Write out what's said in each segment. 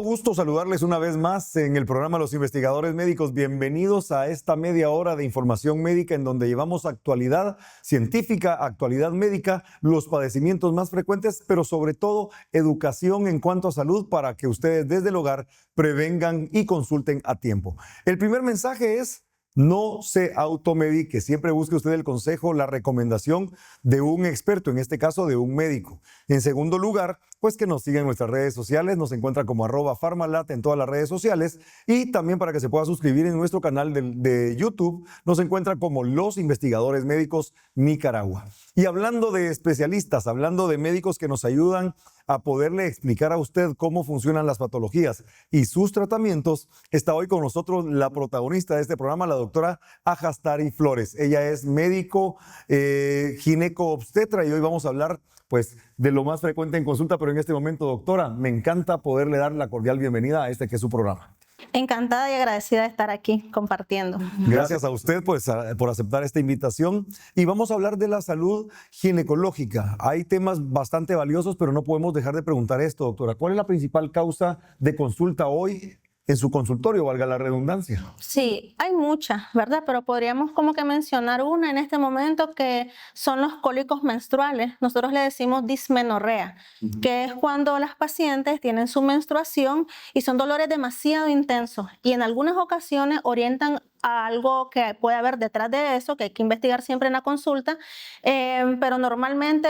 gusto saludarles una vez más en el programa Los Investigadores Médicos. Bienvenidos a esta media hora de información médica en donde llevamos actualidad científica, actualidad médica, los padecimientos más frecuentes, pero sobre todo educación en cuanto a salud para que ustedes desde el hogar prevengan y consulten a tiempo. El primer mensaje es: no se automedique, siempre busque usted el consejo, la recomendación de un experto, en este caso de un médico. En segundo lugar, pues que nos siga en nuestras redes sociales, nos encuentra como @Pharmalat en todas las redes sociales, y también para que se pueda suscribir en nuestro canal de YouTube, nos encuentra como Los Investigadores Médicos Nicaragua. Y hablando de especialistas, hablando de médicos que nos ayudan a poderle explicar a usted cómo funcionan las patologías y sus tratamientos, está hoy con nosotros la protagonista de este programa, la doctora Ajastari Flores. Ella es médico gineco-obstetra y hoy vamos a hablar pues de lo más frecuente en consulta, pero en este momento, doctora, me encanta poderle dar la cordial bienvenida a este que es su programa. Encantada y agradecida de estar aquí compartiendo. Gracias a usted pues, por aceptar esta invitación. Y vamos a hablar de la salud ginecológica. Hay temas bastante valiosos, pero no podemos dejar de preguntar esto, doctora. ¿Cuál es la principal causa de consulta hoy en su consultorio, valga la redundancia? Sí, hay muchas, ¿verdad? Pero podríamos como que mencionar una en este momento, que son los cólicos menstruales. Nosotros le decimos dismenorrea, que es cuando las pacientes tienen su menstruación y son dolores demasiado intensos y en algunas ocasiones orientan a algo que puede haber detrás de eso, que hay que investigar siempre en la consulta, pero normalmente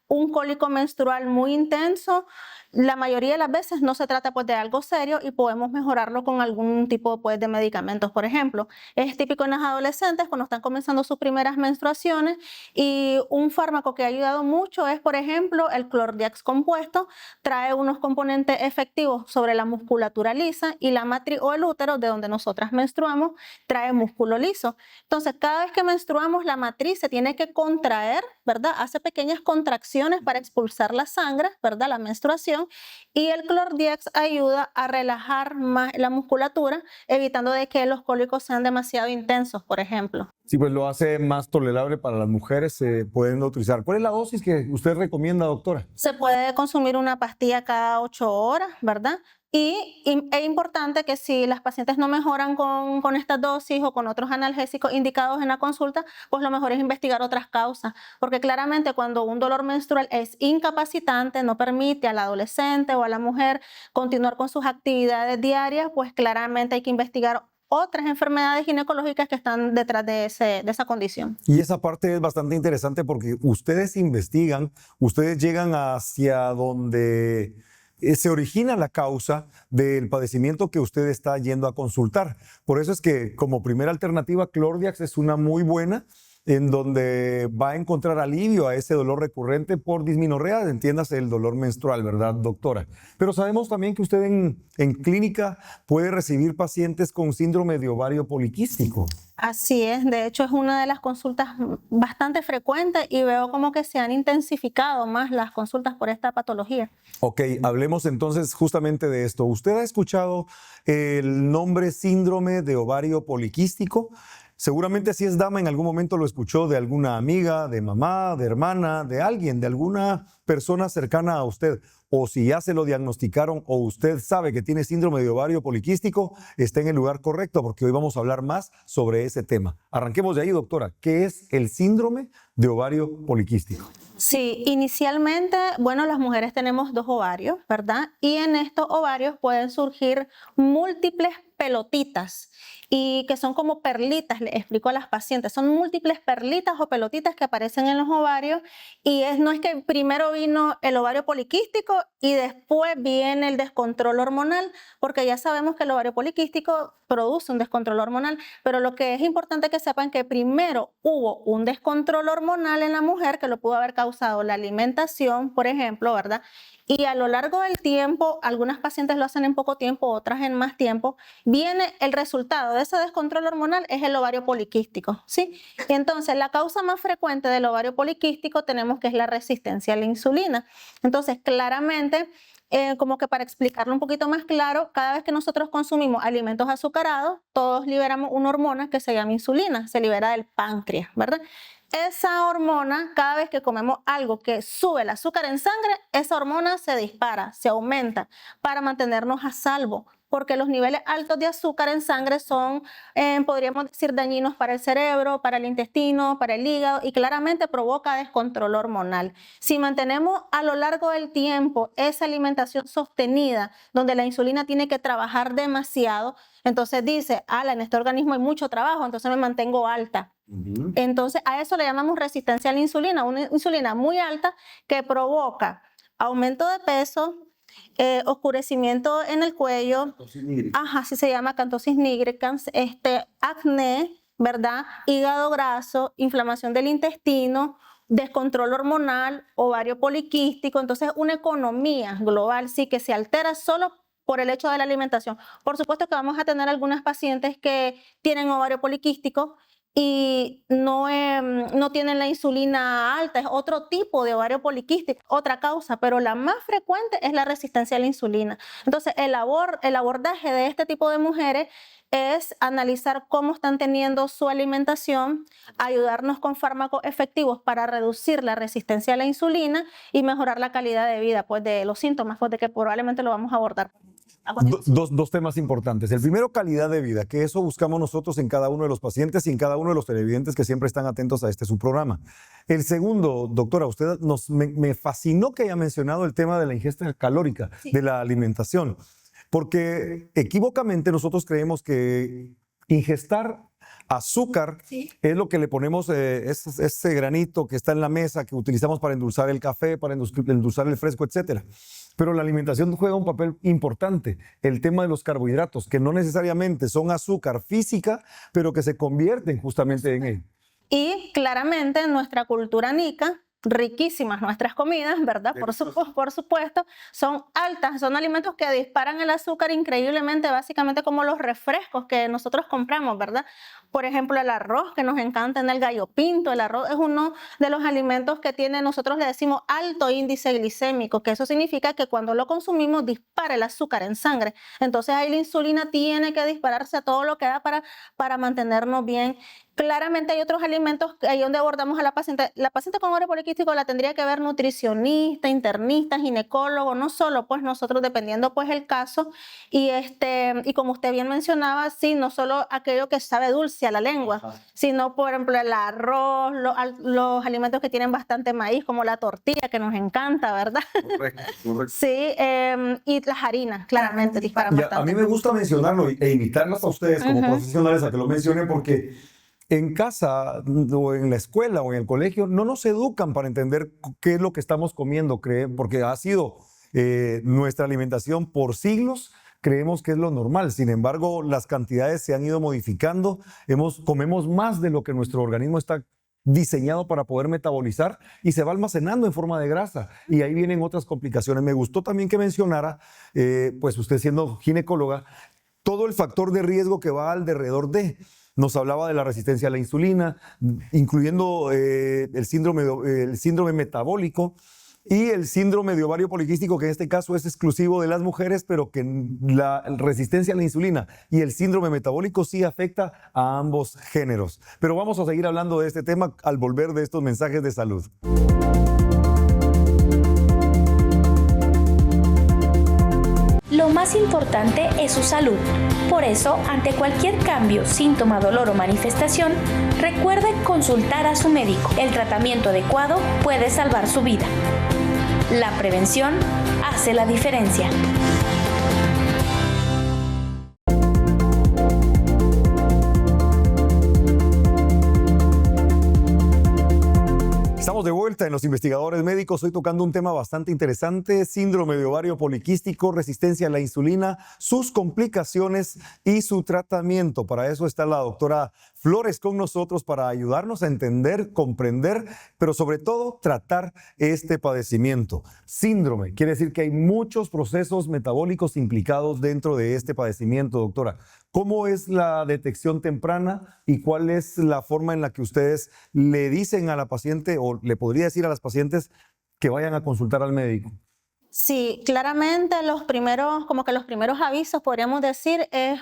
un cólico menstrual muy intenso, la mayoría de las veces no se trata pues de algo serio y podemos mejorarlo con algún tipo pues, de medicamentos. Por ejemplo, es típico en las adolescentes cuando están comenzando sus primeras menstruaciones, y un fármaco que ha ayudado mucho es, por ejemplo, el Clordiax compuesto. Trae unos componentes efectivos sobre la musculatura lisa, y la matriz o el útero, de donde nosotras menstruamos, trae músculo liso. Entonces, cada vez que menstruamos, la matriz se tiene que contraer, ¿verdad? Hace pequeñas contracciones para expulsar la sangre, ¿verdad? La menstruación. Y el Clordiax ayuda a relajar más la musculatura, evitando de que los cólicos sean demasiado intensos, por ejemplo. Sí, pues lo hace más tolerable para las mujeres, se pueden utilizar. ¿Cuál es la dosis que usted recomienda, doctora? Se puede consumir una pastilla cada 8 horas, ¿verdad? Y es importante que si las pacientes no mejoran con estas dosis o con otros analgésicos indicados en la consulta, pues lo mejor es investigar otras causas, porque claramente cuando un dolor menstrual es incapacitante, no permite al adolescente o a la mujer continuar con sus actividades diarias, pues claramente hay que investigar otras enfermedades ginecológicas que están detrás de esa condición. Y esa parte es bastante interesante porque ustedes investigan, ustedes llegan hacia donde se origina la causa del padecimiento que usted está yendo a consultar. Por eso es que como primera alternativa, Clordiax es una muy buena, en donde va a encontrar alivio a ese dolor recurrente por dismenorrea, entiéndase el dolor menstrual, ¿verdad, doctora? Pero sabemos también que usted en clínica puede recibir pacientes con síndrome de ovario poliquístico. Así es, de hecho es una de las consultas bastante frecuentes y veo como que se han intensificado más las consultas por esta patología. Ok, hablemos entonces justamente de esto. ¿Usted ha escuchado el nombre síndrome de ovario poliquístico? Seguramente si es dama en algún momento lo escuchó de alguna amiga, de mamá, de hermana, de alguien, de alguna persona cercana a usted. O si ya se lo diagnosticaron o usted sabe que tiene síndrome de ovario poliquístico, está en el lugar correcto porque hoy vamos a hablar más sobre ese tema. Arranquemos de ahí, doctora. ¿Qué es el síndrome de ovario poliquístico? Sí, inicialmente, bueno, las mujeres tenemos 2 ovarios, ¿verdad? Y en estos ovarios pueden surgir múltiples pelotitas, y que son como perlitas, le explico a las pacientes, son múltiples perlitas o pelotitas que aparecen en los ovarios, y no es que primero vino el ovario poliquístico y después viene el descontrol hormonal, porque ya sabemos que el ovario poliquístico produce un descontrol hormonal, pero lo que es importante que sepan que primero hubo un descontrol hormonal en la mujer que lo pudo haber causado la alimentación, por ejemplo, ¿verdad? Y a lo largo del tiempo, algunas pacientes lo hacen en poco tiempo, otras en más tiempo, viene el resultado de ese descontrol hormonal, es el ovario poliquístico, ¿sí? Y entonces la causa más frecuente del ovario poliquístico tenemos que es la resistencia a la insulina. Entonces, claramente, como que para explicarlo un poquito más claro, cada vez que nosotros consumimos alimentos azucarados, todos liberamos una hormona que se llama insulina, se libera del páncreas, ¿verdad? esa hormona, cada vez que comemos algo que sube el azúcar en sangre, esa hormona se dispara, se aumenta para mantenernos a salvo, porque los niveles altos de azúcar en sangre son, podríamos decir, dañinos para el cerebro, para el intestino, para el hígado y claramente provoca descontrol hormonal. Si mantenemos a lo largo del tiempo esa alimentación sostenida, donde la insulina tiene que trabajar demasiado, entonces dice, ala, en este organismo hay mucho trabajo, entonces me mantengo alta. Entonces a eso le llamamos resistencia a la insulina, una insulina muy alta que provoca aumento de peso, oscurecimiento en el cuello, ajá, así se llama acantosis nigricans, acné, ¿verdad? Hígado graso, inflamación del intestino, descontrol hormonal, ovario poliquístico, entonces una economía global sí que se altera solo por el hecho de la alimentación. Por supuesto que vamos a tener algunas pacientes que tienen ovario poliquístico y no tienen la insulina alta, es otro tipo de ovario poliquístico, otra causa, pero la más frecuente es la resistencia a la insulina. Entonces, el abordaje de este tipo de mujeres es analizar cómo están teniendo su alimentación, ayudarnos con fármacos efectivos para reducir la resistencia a la insulina y mejorar la calidad de vida, pues de los síntomas, pues de que probablemente lo vamos a abordar. Dos temas importantes. El primero, calidad de vida, que eso buscamos nosotros en cada uno de los pacientes y en cada uno de los televidentes que siempre están atentos a su programa. El segundo, doctora, usted me fascinó que haya mencionado el tema de la ingesta calórica, sí, de la alimentación, porque equívocamente nosotros creemos que ingestar azúcar, sí, es lo que le ponemos, ese granito que está en la mesa, que utilizamos para endulzar el café, para endulzar el fresco, etcétera. Pero la alimentación juega un papel importante. El tema de los carbohidratos, que no necesariamente son azúcar física, pero que se convierten justamente en él. Y claramente en nuestra cultura nica, riquísimas nuestras comidas, ¿verdad? Por supuesto, son altas, son alimentos que disparan el azúcar increíblemente, básicamente como los refrescos que nosotros compramos, ¿verdad? Por ejemplo, el arroz que nos encanta en el gallo pinto, el arroz es uno de los alimentos que tiene, nosotros le decimos alto índice glicémico, que eso significa que cuando lo consumimos dispara el azúcar en sangre. Entonces ahí la insulina tiene que dispararse a todo lo que da para mantenernos bien. Claramente hay otros alimentos ahí donde abordamos a la paciente. La paciente con ovario poliquístico la tendría que ver nutricionista, internista, ginecólogo, no solo pues nosotros dependiendo pues el caso. Y como usted bien mencionaba, sí, no solo aquello que sabe dulce a la lengua, ajá, sino por ejemplo el arroz, los alimentos que tienen bastante maíz, como la tortilla que nos encanta, ¿verdad? Correcto. Sí, y las harinas, claramente disparan bastante. A mí me gusta mencionarlo e invitarlas a ustedes como profesionales a que lo mencionen porque en casa o en la escuela o en el colegio no nos educan para entender qué es lo que estamos comiendo, porque ha sido nuestra alimentación por siglos, creemos que es lo normal. Sin embargo, las cantidades se han ido modificando, comemos más de lo que nuestro organismo está diseñado para poder metabolizar y se va almacenando en forma de grasa y ahí vienen otras complicaciones. Me gustó también que mencionara, pues usted siendo ginecóloga, todo el factor de riesgo que va alrededor de. Nos hablaba de la resistencia a la insulina, incluyendo el síndrome metabólico y el síndrome de ovario poliquístico, que en este caso es exclusivo de las mujeres, pero que la resistencia a la insulina y el síndrome metabólico sí afecta a ambos géneros. Pero vamos a seguir hablando de este tema al volver de estos mensajes de salud. Lo más importante es su salud. Por eso, ante cualquier cambio, síntoma, dolor o manifestación, recuerde consultar a su médico. El tratamiento adecuado puede salvar su vida. La prevención hace la diferencia. Estamos de vuelta en Los Investigadores Médicos. Hoy tocando un tema bastante interesante: síndrome de ovario poliquístico, resistencia a la insulina, sus complicaciones y su tratamiento. Para eso está la doctora Flores con nosotros para ayudarnos a entender, comprender, pero sobre todo tratar este padecimiento. Síndrome quiere decir que hay muchos procesos metabólicos implicados dentro de este padecimiento, doctora. ¿Cómo es la detección temprana y cuál es la forma en la que ustedes le dicen a la paciente o le podría decir a las pacientes que vayan a consultar al médico? Sí, claramente los primeros, como que los primeros avisos, podríamos decir, es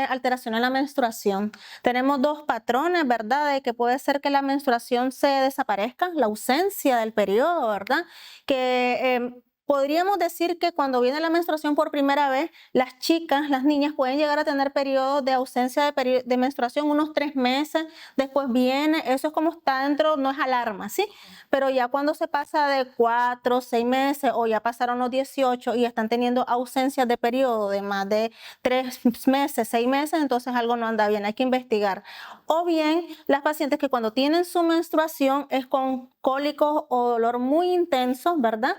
alteración en la menstruación. Tenemos dos patrones, ¿verdad? De que puede ser que la menstruación se desaparezca, la ausencia del periodo, ¿verdad? Que podríamos decir que cuando viene la menstruación por primera vez, las chicas, las niñas pueden llegar a tener periodos de ausencia de menstruación unos 3 meses, después viene, eso es como está dentro, no es alarma, ¿sí? Pero ya cuando se pasa de 4, 6 meses o ya pasaron los 18 y están teniendo ausencias de periodo de más de 3 meses, 6 meses, entonces algo no anda bien, hay que investigar. O bien las pacientes que cuando tienen su menstruación es con cólicos o dolor muy intenso, ¿verdad?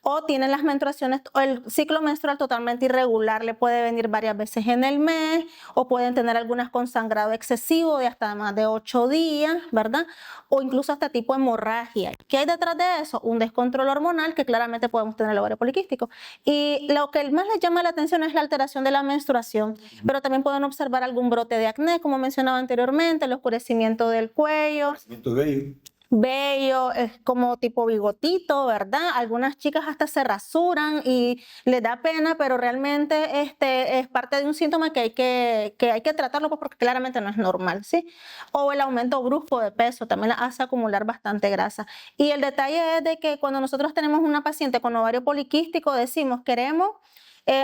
O tienen las menstruaciones o el ciclo menstrual totalmente irregular, le puede venir varias veces en el mes, o pueden tener algunas con sangrado excesivo de hasta más de 8 días, ¿verdad? O incluso hasta tipo hemorragia. ¿Qué hay detrás de eso? Un descontrol hormonal que claramente podemos tener el ovario poliquístico. Y lo que más les llama la atención es la alteración de la menstruación, pero también pueden observar algún brote de acné, como mencionaba anteriormente, el oscurecimiento del cuello. Vello, es como tipo bigotito, ¿verdad? Algunas chicas hasta se rasuran y les da pena, pero realmente es parte de un síntoma que hay que tratarlo pues, porque claramente no es normal, ¿sí? O el aumento brusco de peso también la hace acumular bastante grasa. Y el detalle es de que cuando nosotros tenemos una paciente con ovario poliquístico, decimos, queremos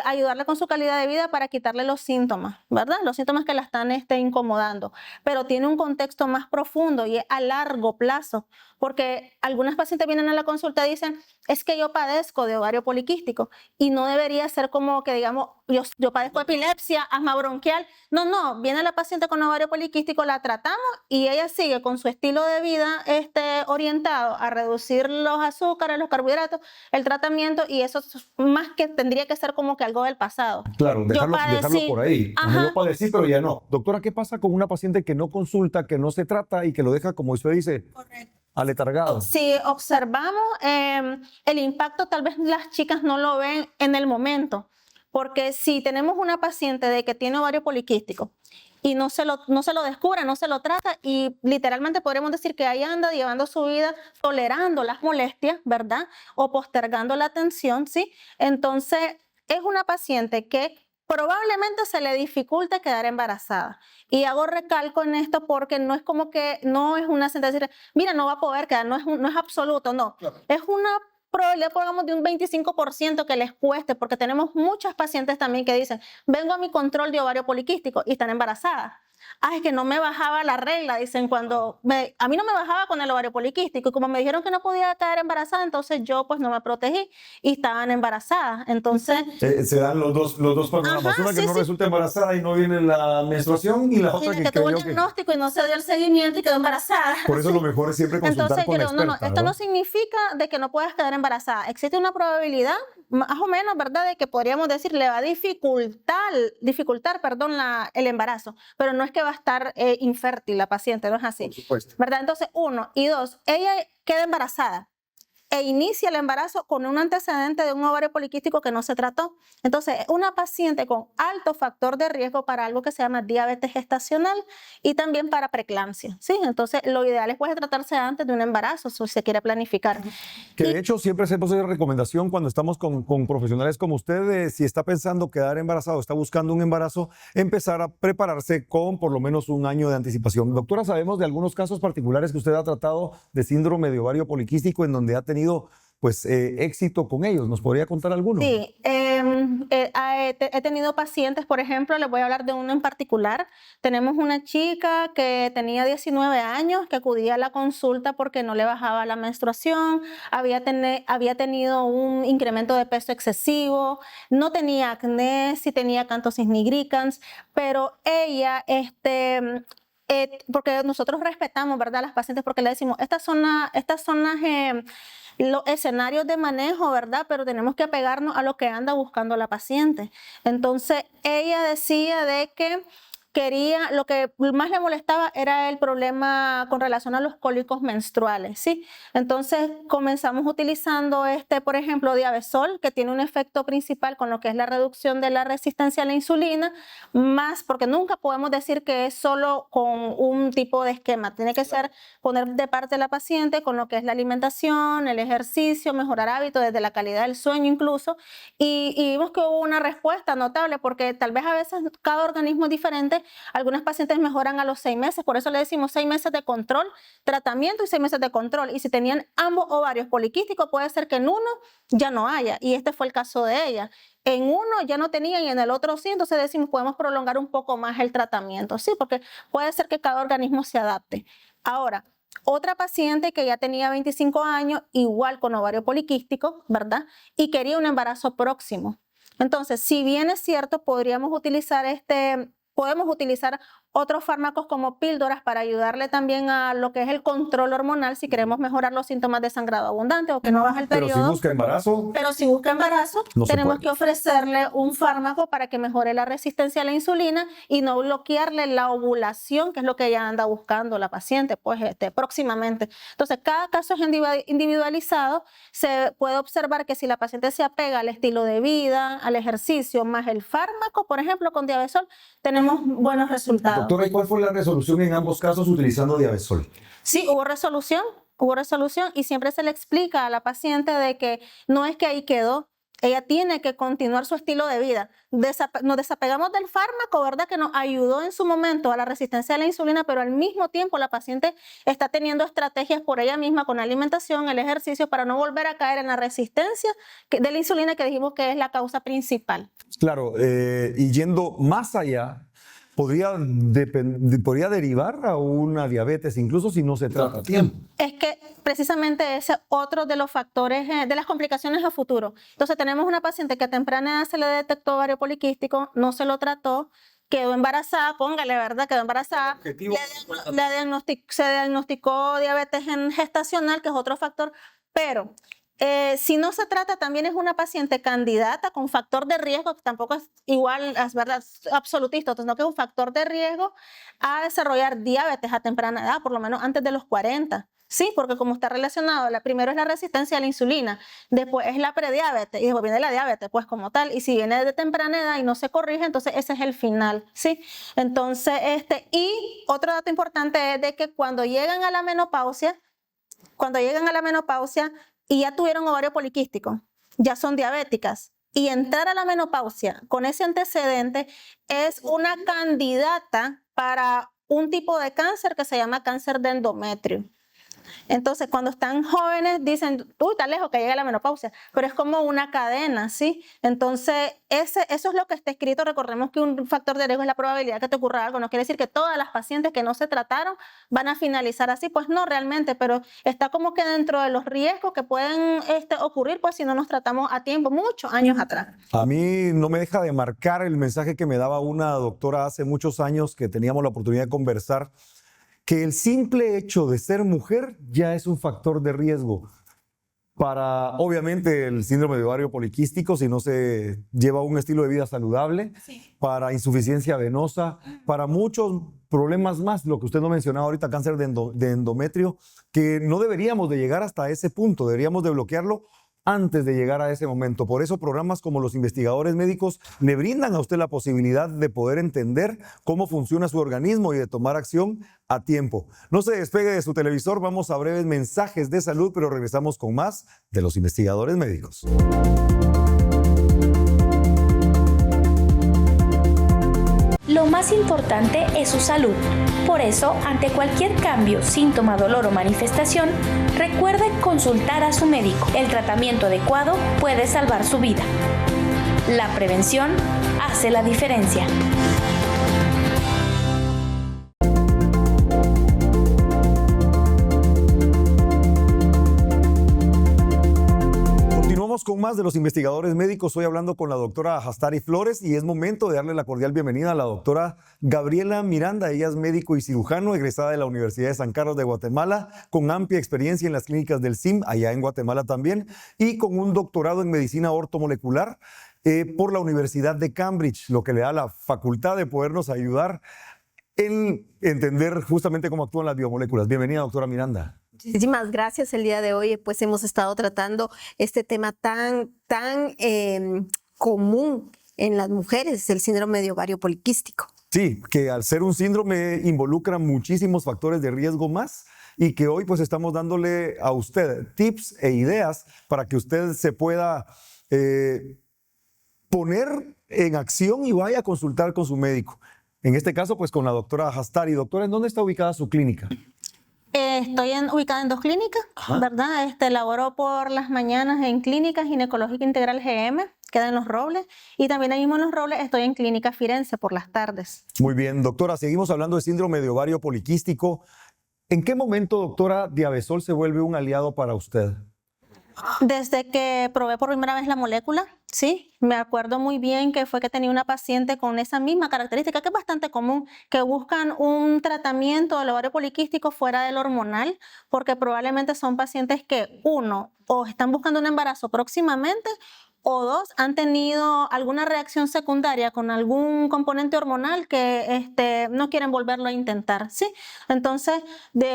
ayudarle con su calidad de vida para quitarle los síntomas, ¿verdad? Los síntomas que la están incomodando, pero tiene un contexto más profundo y es a largo plazo, porque algunas pacientes vienen a la consulta y dicen, es que yo padezco de ovario poliquístico y no debería ser como que digamos, yo padezco epilepsia, asma bronquial. No, viene la paciente con ovario poliquístico, la tratamos y ella sigue con su estilo de vida orientado a reducir los azúcares, los carbohidratos, el tratamiento, y eso es más que tendría que ser como que algo del pasado. Claro, dejarlo por ahí. Ajá. Yo padecí, pero ya no. Doctora, ¿qué pasa con una paciente que no consulta, que no se trata y que lo deja, como usted dice, Correcto. aletargado? Si observamos el impacto, tal vez las chicas no lo ven en el momento, porque si tenemos una paciente de que tiene ovario poliquístico y no se lo descubre, no se lo trata y literalmente podríamos decir que ahí anda llevando su vida tolerando las molestias, ¿verdad? O postergando la atención, ¿sí? Entonces es una paciente que probablemente se le dificulte quedar embarazada. Y hago recalco en esto porque no es como que, no es una sentencia, mira, no va a poder quedar, no es absoluto, no. Claro. Es una probabilidad, pongamos, de un 25% que les cueste, porque tenemos muchas pacientes también que dicen, vengo a mi control de ovario poliquístico y están embarazadas. Ah, es que no me bajaba la regla, dicen, a mí no me bajaba con el ovario poliquístico y como me dijeron que no podía quedar embarazada, entonces yo pues no me protegí y estaban embarazadas. Entonces se dan los dos panoramas. Una que no resulta embarazada y no viene la menstruación y la otra que tuvo el diagnóstico y no se dio el seguimiento y quedó embarazada. Por eso lo mejor es siempre consultar con la experta, esto no significa de que no puedas quedar embarazada. Existe una probabilidad más o menos, ¿verdad?, de que podríamos decir le va a dificultar, el embarazo, pero no es que va a estar infértil la paciente, no es así. Por supuesto. ¿Verdad? Entonces, 1 y 2, ella queda embarazada e inicia el embarazo con un antecedente de un ovario poliquístico que no se trató. Entonces, una paciente con alto factor de riesgo para algo que se llama diabetes gestacional y también para preeclampsia, ¿sí? Entonces, lo ideal es pues tratarse antes de un embarazo, si se quiere planificar. Que de hecho siempre hacemos esa recomendación cuando estamos con profesionales como usted, si está pensando quedar embarazado, está buscando un embarazo, empezar a prepararse con por lo menos un año de anticipación. Doctora, sabemos de algunos casos particulares que usted ha tratado de síndrome de ovario poliquístico en donde ha tenido pues éxito con ellos. ¿Nos podría contar alguno? Sí, he tenido pacientes, por ejemplo, les voy a hablar de uno en particular. Tenemos una chica que tenía 19 años, que acudía a la consulta porque no le bajaba la menstruación, había tenido un incremento de peso excesivo, no tenía acné, sí tenía cantosis nigricans, pero ella, porque nosotros respetamos, ¿verdad?, a las pacientes porque le decimos, estas son los escenarios de manejo, ¿verdad? Pero tenemos que apegarnos a lo que anda buscando la paciente. Entonces, ella decía de que lo que más le molestaba era el problema con relación a los cólicos menstruales, ¿sí? Entonces comenzamos utilizando por ejemplo, Diabesol, que tiene un efecto principal con lo que es la reducción de la resistencia a la insulina, más porque nunca podemos decir que es solo con un tipo de esquema, tiene que ser poner de parte de la paciente con lo que es la alimentación, el ejercicio, mejorar hábitos desde la calidad del sueño incluso, y vimos que hubo una respuesta notable porque tal vez a veces cada organismo es diferente. Algunas pacientes mejoran a los 6 meses, por eso le decimos 6 meses de control, tratamiento y 6 meses de control. Y si tenían ambos ovarios poliquísticos, puede ser que en uno ya no haya, y este fue el caso de ella. En uno ya no tenía y en el otro sí, entonces decimos podemos prolongar un poco más el tratamiento, sí, porque puede ser que cada organismo se adapte. Ahora, otra paciente que ya tenía 25 años, igual con ovario poliquístico, ¿verdad? Y quería un embarazo próximo. Entonces, si bien es cierto, podemos utilizar otros fármacos como píldoras para ayudarle también a lo que es el control hormonal si queremos mejorar los síntomas de sangrado abundante o que no baja el periodo. Pero si busca embarazo. Pero si busca embarazo, no tenemos que ofrecerle un fármaco para que mejore la resistencia a la insulina y no bloquearle la ovulación, que es lo que ella anda buscando la paciente, pues próximamente. Entonces, cada caso es individualizado. Se puede observar que si la paciente se apega al estilo de vida, al ejercicio, más el fármaco, por ejemplo, con Diabesol, tenemos buenos resultados. Doctora, ¿y cuál fue la resolución en ambos casos utilizando Diabesol? Sí, hubo resolución y siempre se le explica a la paciente de que no es que ahí quedó, ella tiene que continuar su estilo de vida. Nos desapegamos del fármaco, ¿verdad? Que nos ayudó en su momento a la resistencia a la insulina, pero al mismo tiempo la paciente está teniendo estrategias por ella misma con la alimentación, el ejercicio, para no volver a caer en la resistencia de la insulina que dijimos que es la causa principal. Claro, y yendo más allá, podría derivar a una diabetes, incluso si no se trata a tiempo. Es que precisamente ese es otro de los factores de las complicaciones a futuro. Entonces tenemos una paciente que a temprana edad se le detectó ovario poliquístico, no se lo trató, quedó embarazada, póngale, ¿verdad? Quedó embarazada, se diagnosticó diabetes gestacional, que es otro factor, pero si no se trata, también es una paciente candidata con factor de riesgo, que tampoco es igual, es verdad, absolutista, sino que es un factor de riesgo a desarrollar diabetes a temprana edad, por lo menos antes de los 40. Sí, porque como está relacionado, primero es la resistencia a la insulina, después es la prediabetes y después viene la diabetes, pues como tal. Y si viene de temprana edad y no se corrige, entonces ese es el final, ¿sí? Entonces, y otro dato importante es de que cuando llegan a la menopausia y ya tuvieron ovario poliquístico, ya son diabéticas, y entrar a la menopausia con ese antecedente es una candidata para un tipo de cáncer que se llama cáncer de endometrio. Entonces, cuando están jóvenes dicen, uy, está lejos que llegue la menopausia, pero es como una cadena, ¿sí? Entonces, eso es lo que está escrito. Recordemos que un factor de riesgo es la probabilidad que te ocurra algo. No quiere decir que todas las pacientes que no se trataron van a finalizar así, pues no realmente, pero está como que dentro de los riesgos que pueden ocurrir, pues si no nos tratamos a tiempo, muchos años atrás. A mí no me deja de marcar el mensaje que me daba una doctora hace muchos años que teníamos la oportunidad de conversar, que el simple hecho de ser mujer ya es un factor de riesgo para, obviamente, el síndrome de ovario poliquístico si no se lleva un estilo de vida saludable, sí, para insuficiencia venosa, para muchos problemas más, lo que usted no mencionaba ahorita, cáncer de endometrio, que no deberíamos de llegar hasta ese punto, deberíamos de bloquearlo antes de llegar a ese momento. Por eso programas como los investigadores médicos le brindan a usted la posibilidad de poder entender cómo funciona su organismo y de tomar acción a tiempo. No se despegue de su televisor, vamos a breves mensajes de salud, pero regresamos con más de los investigadores médicos. Lo más importante es su salud. Por eso, ante cualquier cambio, síntoma, dolor o manifestación, recuerde consultar a su médico. El tratamiento adecuado puede salvar su vida. La prevención hace la diferencia. Con más de los investigadores médicos, hoy hablando con la doctora Hastari Flores y es momento de darle la cordial bienvenida a la doctora Gabriela Miranda. Ella es médico y cirujano, egresada de la Universidad de San Carlos de Guatemala, con amplia experiencia en las clínicas del CIM, allá en Guatemala también, y con un doctorado en medicina ortomolecular por la Universidad de Cambridge, lo que le da la facultad de podernos ayudar en entender justamente cómo actúan las biomoléculas. Bienvenida, doctora Miranda. Muchísimas gracias. El día de hoy pues hemos estado tratando este tema tan común en las mujeres, el síndrome de ovario poliquístico. Sí, que al ser un síndrome involucra muchísimos factores de riesgo más y que hoy pues estamos dándole a usted tips e ideas para que usted se pueda poner en acción y vaya a consultar con su médico. En este caso, pues con la doctora Hastari. Doctora, ¿en dónde está ubicada su clínica? Estoy ubicada en 2 clínicas, ¿verdad? Laboro por las mañanas en Clínica Ginecológica Integral GM, queda en Los Robles, y también ahí mismo en Los Robles estoy en Clínica Firenze por las tardes. Muy bien, doctora, seguimos hablando de síndrome de ovario poliquístico. ¿En qué momento, doctora, Diabesol se vuelve un aliado para usted? Desde que probé por primera vez la molécula, sí, me acuerdo muy bien que fue que tenía una paciente con esa misma característica, que es bastante común, que buscan un tratamiento del ovario poliquístico fuera del hormonal, porque probablemente son pacientes que, uno, o están buscando un embarazo próximamente, o dos, han tenido alguna reacción secundaria con algún componente hormonal que no quieren volverlo a intentar, ¿sí? Entonces,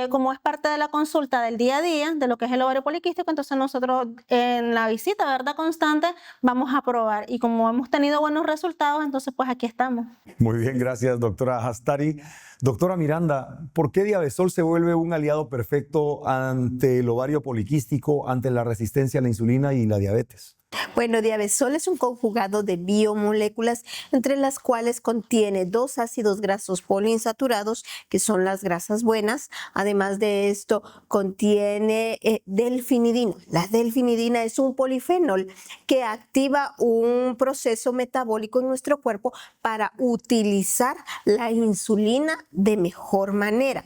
como es parte de la consulta del día a día, de lo que es el ovario poliquístico, entonces nosotros en la visita, ¿verdad?, constante, vamos a probar. Y como hemos tenido buenos resultados, entonces pues aquí estamos. Muy bien, gracias, doctora Hastari. Doctora Miranda, ¿por qué Diabesol se vuelve un aliado perfecto ante el ovario poliquístico, ante la resistencia a la insulina y la diabetes? Bueno, Diabesol es un conjugado de biomoléculas, entre las cuales contiene 2 ácidos grasos poliinsaturados, que son las grasas buenas. Además de esto, contiene delfinidina. La delfinidina es un polifenol que activa un proceso metabólico en nuestro cuerpo para utilizar la insulina de mejor manera.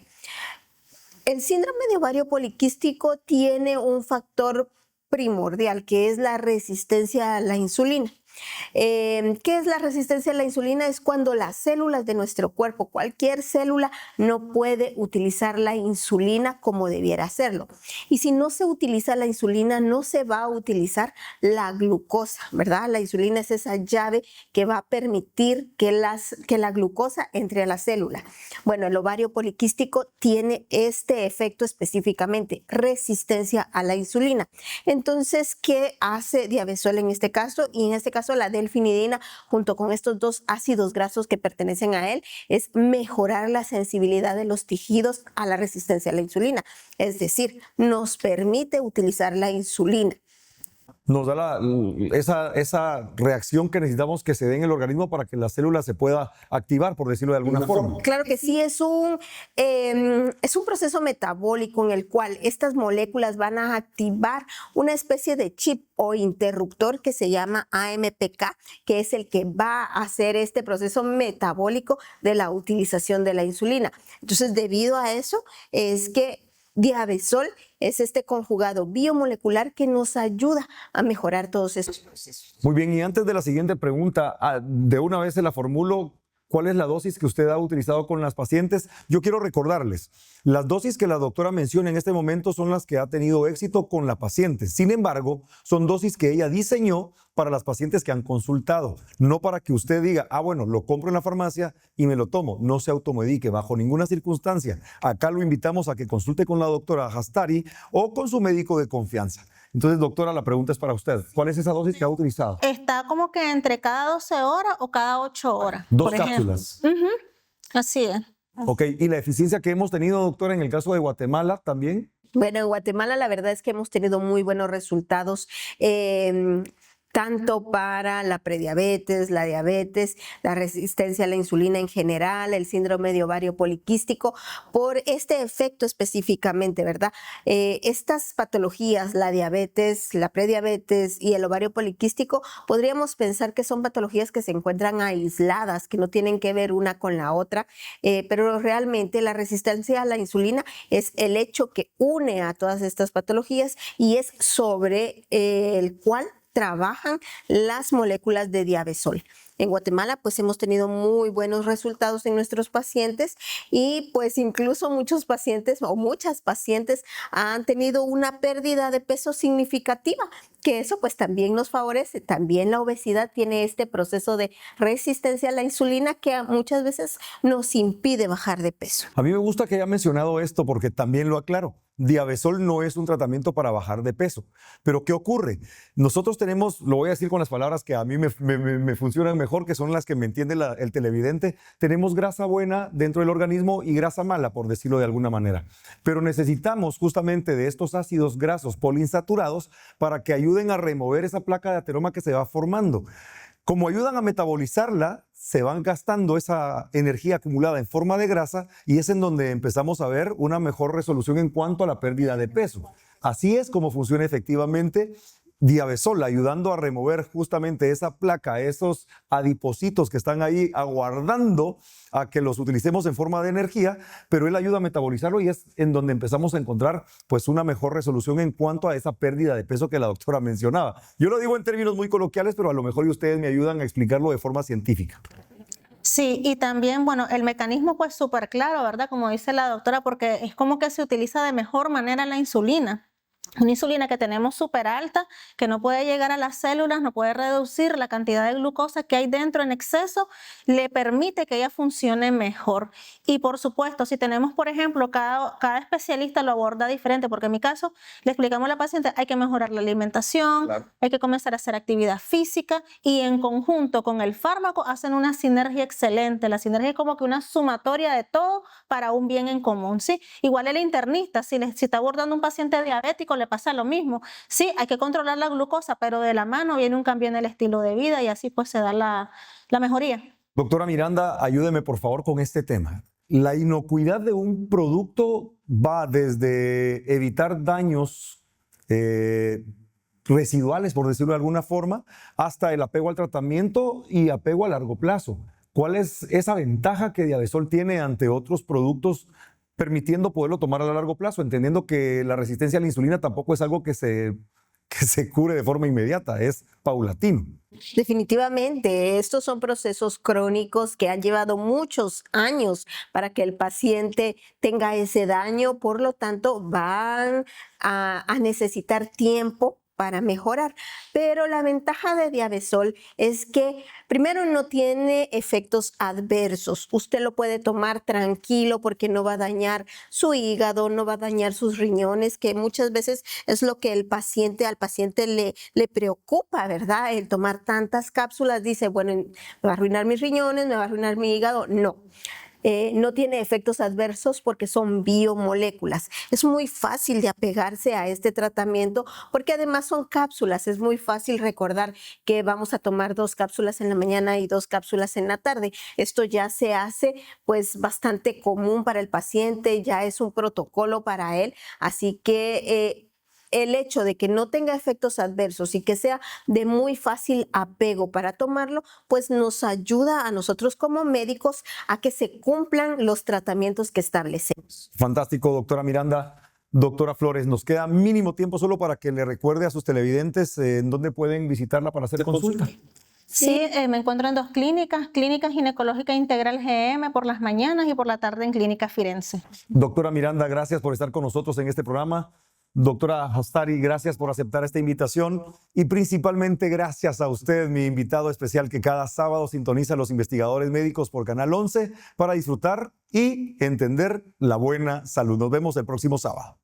El síndrome de ovario poliquístico tiene un factor primordial, que es la resistencia a la insulina. ¿Qué es la resistencia a la insulina? Es cuando las células de nuestro cuerpo, cualquier célula, no puede utilizar la insulina como debiera hacerlo. Y si no se utiliza la insulina, no se va a utilizar la glucosa, ¿verdad? La insulina es esa llave que va a permitir que la glucosa entre a la célula. Bueno, el ovario poliquístico tiene este efecto específicamente, resistencia a la insulina. Entonces, ¿qué hace Diabesol en este caso? Y en este caso, la delfinidina, junto con estos 2 ácidos grasos que pertenecen a él, es mejorar la sensibilidad de los tejidos a la resistencia a la insulina. Es decir, nos permite utilizar la insulina. Nos da esa reacción que necesitamos que se dé en el organismo para que la célula se pueda activar, por decirlo de alguna forma. Claro que sí, es un proceso metabólico en el cual estas moléculas van a activar una especie de chip o interruptor que se llama AMPK, que es el que va a hacer este proceso metabólico de la utilización de la insulina. Entonces, debido a eso, es que Diabesol es este conjugado biomolecular que nos ayuda a mejorar todos estos procesos. Muy bien, y antes de la siguiente pregunta, de una vez se la formulo. ¿Cuál es la dosis que usted ha utilizado con las pacientes? Yo quiero recordarles, las dosis que la doctora menciona en este momento son las que ha tenido éxito con la paciente. Sin embargo, son dosis que ella diseñó para las pacientes que han consultado, no para que usted diga, bueno, lo compro en la farmacia y me lo tomo. No se automedique bajo ninguna circunstancia. Acá lo invitamos a que consulte con la doctora Hastari o con su médico de confianza. Entonces, doctora, la pregunta es para usted. ¿Cuál es esa dosis que ha utilizado? Está como que entre cada 12 horas o cada 8 horas. 2 cápsulas. Así es. Ok, ¿y la eficiencia que hemos tenido, doctora, en el caso de Guatemala también? Bueno, en Guatemala la verdad es que hemos tenido muy buenos resultados. Tanto para la prediabetes, la diabetes, la resistencia a la insulina en general, el síndrome de ovario poliquístico, por este efecto específicamente, ¿verdad? Estas patologías, la diabetes, la prediabetes y el ovario poliquístico, podríamos pensar que son patologías que se encuentran aisladas, que no tienen que ver una con la otra, pero realmente la resistencia a la insulina es el hecho que une a todas estas patologías y es sobre el cual trabajan las moléculas de Diabesol. En Guatemala pues hemos tenido muy buenos resultados en nuestros pacientes y pues incluso muchos pacientes o muchas pacientes han tenido una pérdida de peso significativa, que eso pues también nos favorece. También la obesidad tiene este proceso de resistencia a la insulina que muchas veces nos impide bajar de peso. A mí me gusta que haya mencionado esto porque también lo aclaro. Diabesol no es un tratamiento para bajar de peso. Pero ¿qué ocurre? Nosotros tenemos, lo voy a decir con las palabras que a mí me funcionan mejor, que son las que me entiende el televidente, tenemos grasa buena dentro del organismo y grasa mala, por decirlo de alguna manera. Pero necesitamos justamente de estos ácidos grasos poliinsaturados para que ayuden a remover esa placa de ateroma que se va formando. Como ayudan a metabolizarla, se van gastando esa energía acumulada en forma de grasa y es en donde empezamos a ver una mejor resolución en cuanto a la pérdida de peso. Así es como funciona efectivamente Diabesol, ayudando a remover justamente esa placa, esos adipocitos que están ahí aguardando a que los utilicemos en forma de energía, pero él ayuda a metabolizarlo y es en donde empezamos a encontrar pues una mejor resolución en cuanto a esa pérdida de peso que la doctora mencionaba. Yo lo digo en términos muy coloquiales, pero a lo mejor ustedes me ayudan a explicarlo de forma científica. Sí, y también, bueno, el mecanismo pues súper claro, ¿verdad? Como dice la doctora, porque es como que se utiliza de mejor manera la insulina. Una insulina que tenemos súper alta, que no puede llegar a las células, no puede reducir la cantidad de glucosa que hay dentro en exceso, le permite que ella funcione mejor. Y por supuesto, si tenemos, por ejemplo, cada especialista lo aborda diferente, porque en mi caso le explicamos a la paciente, hay que mejorar la alimentación, claro, hay que comenzar a hacer actividad física y en conjunto con el fármaco hacen una sinergia excelente. La sinergia es como que una sumatoria de todo para un bien en común, ¿sí? Igual el internista, si está abordando un paciente diabético, le pasa lo mismo. Sí, hay que controlar la glucosa, pero de la mano viene un cambio en el estilo de vida y así pues se da la mejoría. Doctora Miranda, ayúdeme por favor con este tema. La inocuidad de un producto va desde evitar daños residuales, por decirlo de alguna forma, hasta el apego al tratamiento y apego a largo plazo. ¿Cuál es esa ventaja que Diabesol tiene ante otros productos, permitiendo poderlo tomar a largo plazo, entendiendo que la resistencia a la insulina tampoco es algo que se cure de forma inmediata, es paulatino? Definitivamente, estos son procesos crónicos que han llevado muchos años para que el paciente tenga ese daño, por lo tanto van a necesitar tiempo para mejorar, pero la ventaja de Diabesol es que primero no tiene efectos adversos. Usted lo puede tomar tranquilo porque no va a dañar su hígado, no va a dañar sus riñones, que muchas veces es lo que al paciente le preocupa, ¿verdad? El tomar tantas cápsulas, dice, bueno, me va a arruinar mis riñones, me va a arruinar mi hígado. No. No tiene efectos adversos porque son biomoléculas. Es muy fácil de apegarse a este tratamiento porque además son cápsulas. Es muy fácil recordar que vamos a tomar 2 cápsulas en la mañana y 2 cápsulas en la tarde. Esto ya se hace pues bastante común para el paciente, ya es un protocolo para él. Así que el hecho de que no tenga efectos adversos y que sea de muy fácil apego para tomarlo, pues nos ayuda a nosotros como médicos a que se cumplan los tratamientos que establecemos. Fantástico, doctora Miranda. Doctora Flores, nos queda mínimo tiempo solo para que le recuerde a sus televidentes en dónde pueden visitarla para hacer consulta. Sí, me encuentro en 2 clínicas, Clínica Ginecológica Integral GM por las mañanas y por la tarde en Clínica Firenze. Doctora Miranda, gracias por estar con nosotros en este programa. Doctora Hastari, gracias por aceptar esta invitación y principalmente gracias a usted, mi invitado especial que cada sábado sintoniza a los investigadores médicos por Canal 11 para disfrutar y entender la buena salud. Nos vemos el próximo sábado.